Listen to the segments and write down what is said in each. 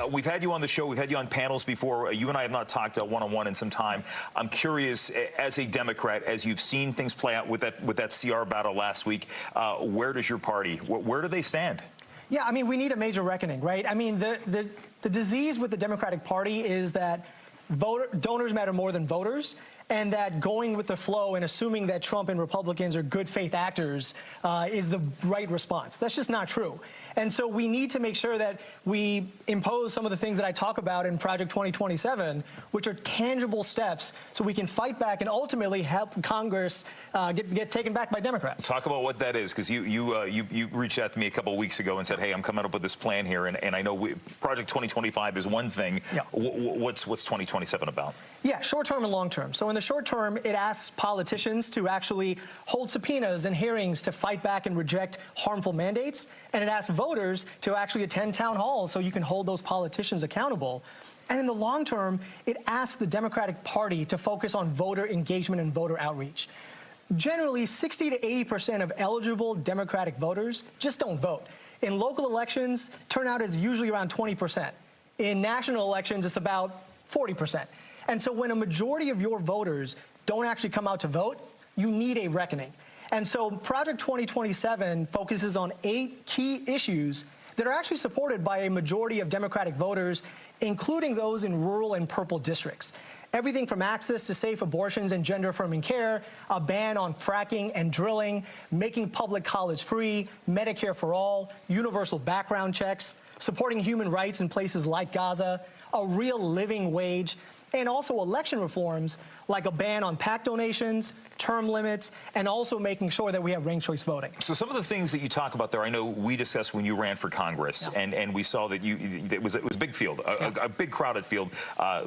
We've had you on the show. We've had you on panels before. You and I have not talked one-on-one in some time. I'm curious, as a Democrat, as you've seen things play out with that CR battle last week, where does your party, where do they stand? Yeah, I mean, we need a major reckoning, right? I mean, the disease with the Democratic Party is that donors matter more than voters, and that going with the flow and assuming that Trump and Republicans are good faith actors is the right response. That's just not true. And so we need to make sure that we impose some of the things that I talk about in Project 2027, which are tangible steps so we can fight back and ultimately help Congress get taken back by Democrats. Talk about what that is, because you reached out to me a couple of weeks ago and said, hey, I'm coming up with this plan here, and I know Project 2025 is one thing. Yeah. What's 2027 about? Yeah, short term and long term. So in the short term, it asks politicians to actually hold subpoenas and hearings to fight back and reject harmful mandates, and it asks voters to actually attend town halls so you can hold those politicians accountable. And in the long term, it asks the Democratic Party to focus on voter engagement and voter outreach. Generally, 60 to 80% of eligible Democratic voters just don't vote. In local elections, turnout is usually around 20%. In national elections, it's about 40%. And so when a majority of your voters don't actually come out to vote, you need a reckoning. And so Project 2027 focuses on 8 key issues that are actually supported by a majority of Democratic voters, including those in rural and purple districts. Everything from access to safe abortions and gender-affirming care, a ban on fracking and drilling, making public college free, Medicare for all, universal background checks, supporting human rights in places like Gaza, a real living wage, and also election reforms like a ban on PAC donations, term limits, and also making sure that we have ranked choice voting. So some of the things that you talk about there, I know we discussed when you ran for Congress, yeah. and we saw that it was a big field, a big crowded field,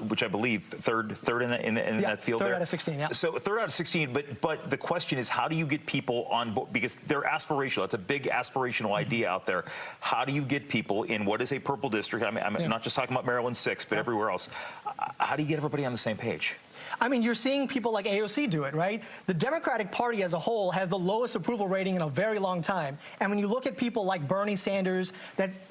which I believe third in that field. Third out of 16, yeah. So third out of 16, but the question is, how do you get people on board? Because they're aspirational. That's a big aspirational idea out there. How do you get people in what is a purple district? I mean, I'm not just talking about Maryland 6, but everywhere else. How do you get everybody on the same page? I mean, you're seeing people like AOC do it, right? The Democratic Party as a whole has the lowest approval rating in a very long time. And when you look at people like Bernie Sanders,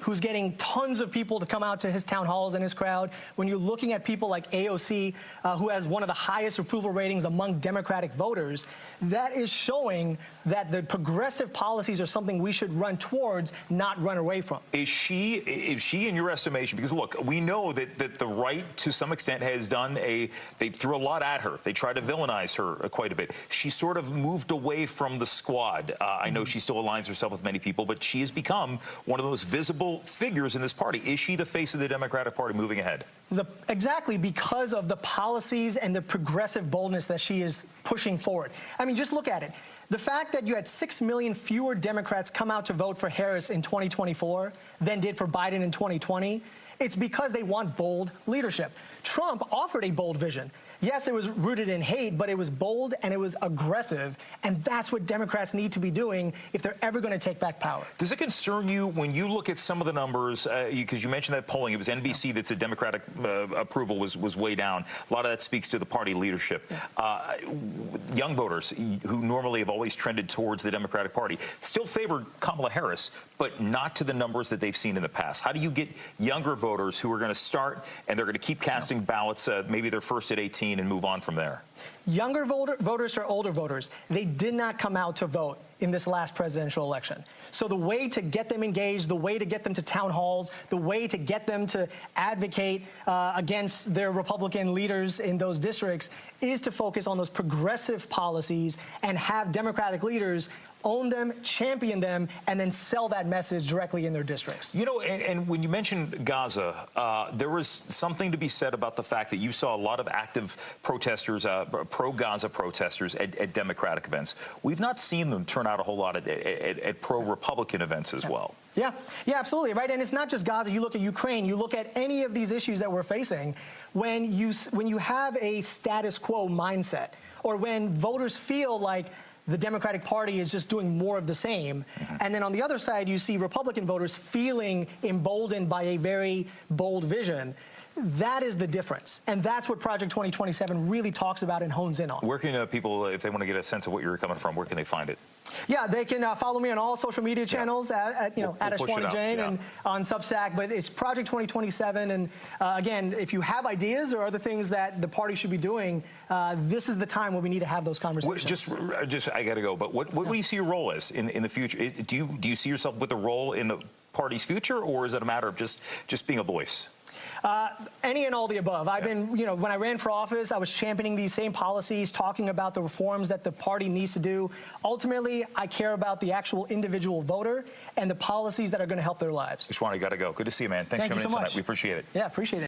who's getting tons of people to come out to his town halls and his crowd, when you're looking at people like AOC, who has one of the highest approval ratings among Democratic voters, that is showing that the progressive policies are something we should run towards, not run away from. Is she in your estimation, because look, we know that the right to some extent has done they threw a lot at her. They tried to villainize her quite a bit. She sort of moved away from the squad. I know she still aligns herself with many people, but she has become one of the most visible figures in this party. Is she the face of the Democratic Party moving ahead? Exactly, because of the policies and the progressive boldness that she is pushing forward. I mean, just look at it. The fact that you had 6 million fewer Democrats come out to vote for Harris in 2024 than did for Biden in 2020, it's because they want bold leadership. Trump offered a bold vision. Yes, it was rooted in hate, but it was bold and it was aggressive, and that's what Democrats need to be doing if they're ever going to take back power. Does it concern you when you look at some of the numbers, because you mentioned that polling, it was NBC that said Democratic approval was way down. A lot of that speaks to the party leadership. Young voters who normally have always trended towards the Democratic Party still favor Kamala Harris, but not to the numbers that they've seen in the past. How do you get younger voters who are going to start and they're going to keep casting ballots, maybe they're first at 18, and move on from there? Younger voters are older voters. They did not come out to vote in this last presidential election. So the way to get them engaged, the way to get them to town halls, the way to get them to advocate against their Republican leaders in those districts is to focus on those progressive policies and have Democratic leaders own them, champion them, and then sell that message directly in their districts. You know, and when you mentioned Gaza, there was something to be said about the fact that you saw a lot of active protesters, pro-Gaza protesters at Democratic events. We've not seen them turn out a whole lot at pro-Republican events as well. Yeah, absolutely, right? And it's not just Gaza. You look at Ukraine, you look at any of these issues that we're facing, when you have a status quo mindset, or when voters feel like the Democratic Party is just doing more of the same. And then on the other side, you see Republican voters feeling emboldened by a very bold vision. That is the difference. And that's what Project 2027 really talks about and hones in on. Where can people, if they want to get a sense of what you're coming from, where can they find it? Yeah, they can follow me on all social media channels at Ashwani Jain and on Substack. But it's Project 2027. And again, if you have ideas or other things that the party should be doing, this is the time where we need to have those conversations. Just I got to go. But what do you see your role as in the future? Do you see yourself with a role in the party's future, or is it a matter of just being a voice? Any and all the above. I've been, when I ran for office, I was championing these same policies, talking about the reforms that the party needs to do. Ultimately, I care about the actual individual voter and the policies that are going to help their lives. Ashwani, got to go. Good to see you, man. Thanks for coming in tonight. We appreciate it. Yeah, appreciate it.